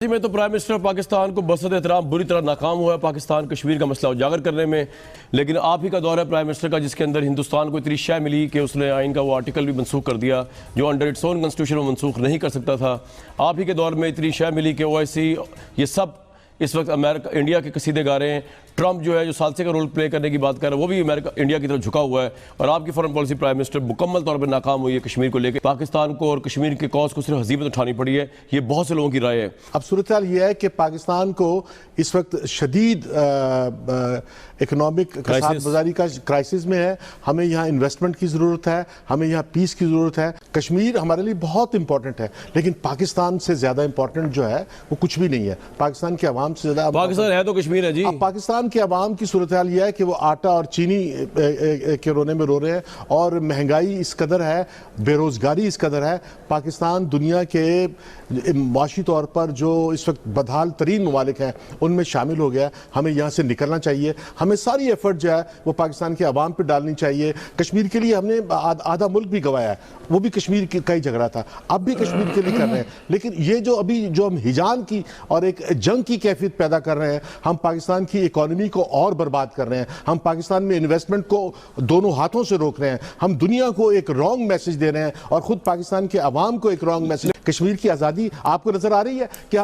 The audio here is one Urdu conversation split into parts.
میں تو پرائم منسٹر پاکستان کو بسط احترام بری طرح ناکام ہوا ہے پاکستان کشمیر کا مسئلہ اجاگر کرنے میں، لیکن آپ ہی کا دور ہے پرائم منسٹر کا جس کے اندر ہندوستان کو اتنی شے ملی کہ اس نے آئین کا وہ آرٹیکل بھی منسوخ کر دیا جو انڈر اٹس اون کنسٹیٹیوشن وہ منسوخ نہیں کر سکتا تھا۔ آپ ہی کے دور میں اتنی شے ملی کہ OIC یہ سب اس وقت انڈیا کے قصیدے گا رہے ہیں۔ ٹرمپ جو ہے جو ثالثے کا رول پلے کرنے کی بات کر رہا ہے وہ بھی انڈیا کی طرف جھکا ہوا ہے، اور آپ کی فارن پالیسی پرائم منسٹر مکمل طور پر ناکام ہوئی ہے کشمیر کو لے کے۔ پاکستان کو اور کشمیر کے کاز کو صرف ہزیمت اٹھانی پڑی ہے، یہ بہت سے لوگوں کی رائے ہے۔ اب صورتحال یہ ہے کہ پاکستان کو اس وقت شدید اکنامک کساد بازاری کا کرائسس میں ہے۔ ہمیں یہاں انویسٹمنٹ کی ضرورت ہے، ہمیں یہاں پیس کی ضرورت ہے۔ کشمیر ہمارے لیے بہت امپورٹنٹ ہے، لیکن پاکستان سے زیادہ امپورٹنٹ جو ہے وہ کچھ بھی نہیں ہے۔ پاکستان کے عوام سے زیادہ پاکستان ہے تو کشمیر ہے جی۔ اب پاکستان کے عوام کی صورتحال یہ ہے کہ وہ آٹا اور چینی کے رونے میں رو رہے ہیں، اور مہنگائی اس قدر ہے، بے روزگاری اس قدر ہے۔ پاکستان دنیا کے معاشی طور پر جو اس وقت بدحال ترین ممالک ہیں ان میں شامل ہو گیا ہے۔ ہمیں یہاں سے نکلنا چاہیے، ہمیں ساری ایفرٹ جو ہے وہ پاکستان کے عوام پہ ڈالنی چاہیے۔ کشمیر کے لیے ہم نے آدھا ملک بھی گوایا ہے، وہ بھی کشمیر کا ہی جھگڑا تھا، اب بھی کشمیر کے لیے کر رہے ہیں۔ لیکن یہ جو ابھی جو ہم ہجان کی اور ایک جنگ کی کیفیت پیدا کر رہے ہیں، ہم پاکستان کی اکانومی کو اور برباد کر رہے ہیں، ہم پاکستان میں انویسٹمنٹ کو دونوں ہاتھوں سے روک رہے ہیں، ہم دنیا کو ایک رانگ میسج دے رہے ہیں اور خود پاکستان کے عوام کو ایک رانگ میسج۔ کشمیر کی آزادی آپ کو نظر آ رہی ہے کہ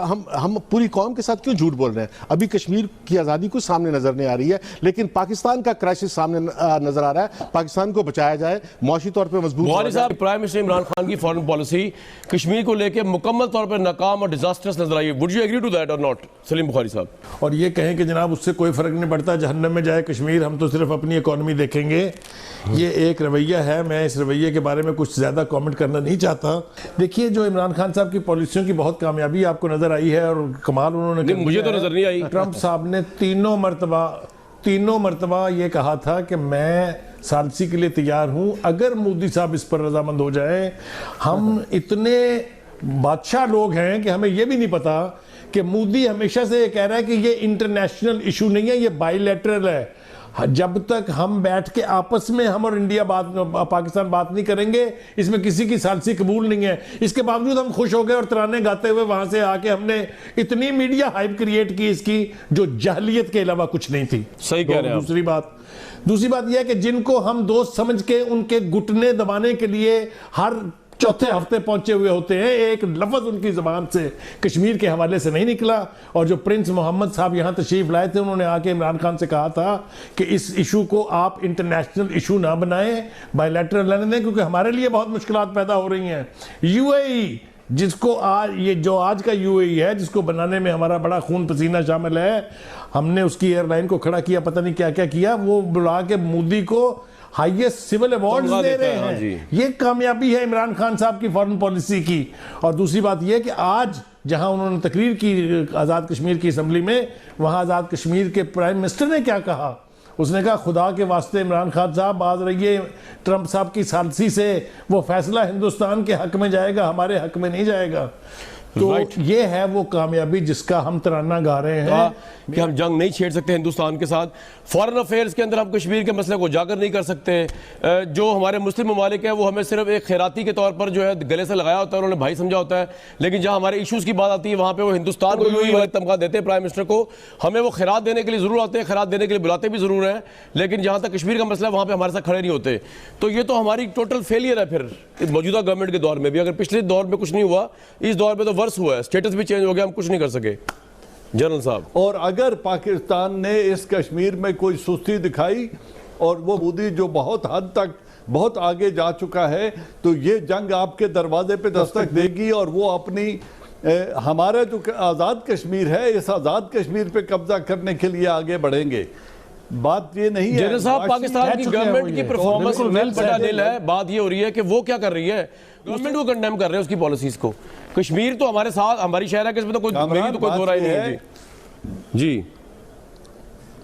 ہم پوری قوم کے ساتھ کیوں جھوٹ بول رہے ہیں؟ ابھی کشمیر کی آزادی کو سامنے نظر نہیں آ رہی ہے، لیکن پاکستان کا کرائسس سامنے نظر آ رہا ہے۔ پاکستان کو بچایا جائے، معاشی طور پہ مضبوط بخاری صاحب، پرائم منسٹر عمران خان کی فارن پالیسی کشمیر کو لے کے مکمل طور پر ناکام اور ڈیزاسٹرس نظر آئی ہے۔ Would you agree to that اور ناٹ؟ سلیم بخاری صاحب۔ اور یہ کہیں کہ جناب اس سے کوئی فرق نہیں پڑتا، جہنم میں جائے کشمیر، ہم تو صرف اپنی اکانومی دیکھیں گے، یہ ایک رویہ ہے۔ میں اس رویے کے بارے میں کچھ زیادہ کامنٹ کرنا نہیں چاہتا۔ دیکھیے جو عمران خان صاحب کی پالیسیوں کی بہت کامیابی آپ کو نظر آئی ہے اور کمال انہوں نے، مجھے تو نظر نہیں آئی۔ ٹرمپ صاحب نے تینوں مرتبہ یہ کہا تھا کہ میں ثالثی کے لیے تیار ہوں اگر مودی صاحب اس پر رضامند ہو جائیں۔ ہم اتنے بادشاہ لوگ ہیں کہ ہمیں یہ بھی نہیں پتا کہ مودی ہمیشہ سے یہ کہہ رہا ہے کہ یہ انٹرنیشنل ایشو نہیں ہے، یہ بائی لیٹرل ہے۔ جب تک ہم بیٹھ کے آپس میں ہم اور انڈیا پاکستان بات نہیں کریں گے، اس میں کسی کی ثالثی قبول نہیں ہے۔ اس کے باوجود ہم خوش ہو گئے اور ترانے گاتے ہوئے وہاں سے آ کے ہم نے اتنی میڈیا ہائپ کریٹ کی اس کی جو جہلیت کے علاوہ کچھ نہیں تھی۔ صحیح کہہ رہے ہیں۔ دوسری بات یہ ہے کہ جن کو ہم دوست سمجھ کے ان کے گھٹنے دبانے کے لیے ہر چوتھے ہفتے پہنچے ہوئے ہوتے ہیں، ایک لفظ ان کی زبان سے کشمیر کے حوالے سے نہیں نکلا۔ اور جو پرنس محمد صاحب یہاں تشریف لائے تھے، انہوں نے آ کے عمران خان سے کہا تھا کہ اس ایشو کو آپ انٹرنیشنل ایشو نہ بنائیں، بائی لیٹرل لینے دیں، کیونکہ ہمارے لیے بہت مشکلات پیدا ہو رہی ہیں۔ UAE جس کو آج کا UAE ہے، جس کو بنانے میں ہمارا بڑا خون پسینہ شامل ہے، ہم نے اس کی ایئر لائن کو کھڑا کیا، پتہ نہیں کیا کیا کیا، وہ بلا کے مودی کو ہائیسٹ سول ایوارڈز دے رہے ہیں۔ یہ کامیابی ہے عمران خان صاحب کی فارن پالیسی کی۔ اور دوسری بات یہ کہ آج جہاں انہوں نے تقریر کی آزاد کشمیر کی اسمبلی میں، وہاں آزاد کشمیر کے پرائم منسٹر نے کیا کہا؟ اس نے کہا خدا کے واسطے عمران خان صاحب باز رہیے، ٹرمپ صاحب کی ثالثی سے وہ فیصلہ ہندوستان کے حق میں جائے گا، ہمارے حق میں نہیں جائے گا۔ تو یہ ہے وہ کامیابی جس کا ہم ترانہ گا رہے ہیں کہ ہم جنگ نہیں چھیڑ سکتے ہندوستان کے ساتھ، فارن افیئرز کے اندر ہم کشمیر کے مسئلے کو اجاگر نہیں کر سکتے۔ جو ہمارے مسلم ممالک ہیں وہ ہمیں صرف ایک خیراتی کے طور پر جو ہے گلے سے لگایا ہوتا ہے، انہوں نے بھائی سمجھا ہوتا ہے، لیکن جہاں ہمارے ایشوز کی بات آتی ہے وہاں پہ وہ ہندوستان کو یوں ہی تمغہ دیتے ہیں پرائم منسٹر کو۔ ہمیں وہ خیرات دینے کے لیے ضرور آتے ہیں، خیرات دینے کے لیے بلاتے بھی ضرور ہیں، لیکن جہاں تک کشمیر کا مسئلہ ہے وہاں پہ ہمارے ساتھ کھڑے نہیں ہوتے۔ تو یہ تو ہماری ٹوٹل فیلئر ہے پھر موجودہ گورنمنٹ کے دور میں بھی۔ اگر پچھلے دور میں کچھ نہیں ہوا، اس دور میں تو ورس ہوا ہے، اسٹیٹس بھی چینج ہو گیا، ہم کچھ نہیں کر سکے۔ جنرل صاحب، اور اگر پاکستان نے اس کشمیر میں کوئی سستی دکھائی اور وہ مودی جو بہت حد تک بہت آگے جا چکا ہے، تو یہ جنگ آپ کے دروازے پہ دستک دے گی اور وہ اپنی ہمارا جو آزاد کشمیر ہے، اس آزاد کشمیر پہ قبضہ کرنے کے لیے آگے بڑھیں گے۔ بات یہ نہیں ہے جنرل صاحب، پاکستان کی گورنمنٹ کی پرفارمنس بڑا دل ہے، بات یہ ہو رہی ہے کہ وہ کیا کر رہی ہے، گورنمنٹ کو کنڈیم کر رہے ہیں اس کی پالیسیز کو۔ کشمیر تو ہمارے ساتھ ہماری شہر ہے کہ اس میں تو کوئی دو رائے نہیں ہے۔ جی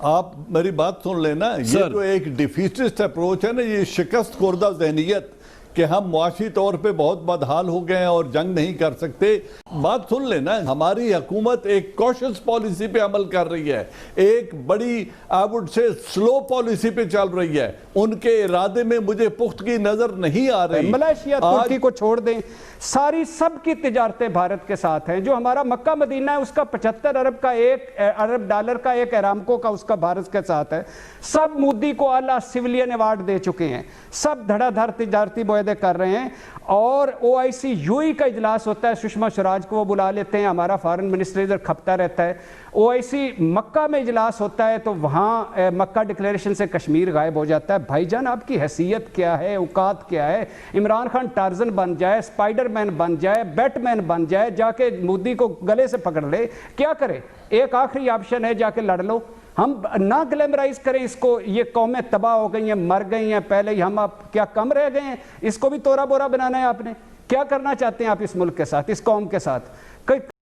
آپ میری بات سن لینا، یہ جو ایک ڈیفیسسٹ اپروچ ہے نا، یہ شکست خوردہ ذہنیت کہ ہم معاشی طور پہ بہت بدحال ہو گئے ہیں اور جنگ نہیں کر سکتے. بات سن لینا, ہماری حکومت ایک کوشش پالیسی پہ عمل کر رہی ہے, ایک بڑی I would say slow policy پہ چل رہی ہے. ان کے ارادے میں مجھے پختگی نظر نہیں آ رہی. ملائیشیا ترکی کو چھوڑ دیں, ساری سب کی تجارتیں بھارت کے ساتھ ہیں. جو ہمارا مکہ مدینہ ہے اس کا 75 ارب ڈالر کا ایک ایرامکو کا اس کا بھارت کے ساتھ ہے. سب مودی کو اعلیٰ سیولین ایوارڈ دے چکے ہیں, سب دھڑا دھڑ تجارتی معاہدے کر رہے ہیں. اور OIC کا اجلاس ہوتا ہے, سشما سوراج کو وہ بلا لیتے ہیں, ہمارا فارن منسٹر ادھر کھپتا رہتا ہے. OIC مکہ میں اجلاس ہوتا ہے تو وہاں مکہ ڈکلیریشن سے کشمیر غائب ہو جاتا ہے. بھائی جان آپ کی حیثیت کیا ہے, اوقات کیا ہے؟ عمران خان ٹارزن بن جائے, اسپائڈر مین بن جائے, بیٹ مین بن جائے, جا کے مودی کو گلے سے پکڑ لے, کیا کرے؟ ایک آخری آپشن ہے, جا کے لڑ لو. ہم نہ گلیمرائز کریں اس کو, یہ قومیں تباہ ہو گئی ہیں, مر گئی ہیں, پہلے ہی ہم آپ کیا کم رہ گئے ہیں؟ اس کو بھی تورا بورا بنانا ہے آپ نے. کیا کرنا چاہتے ہیں آپ اس ملک کے ساتھ, اس قوم کے ساتھ؟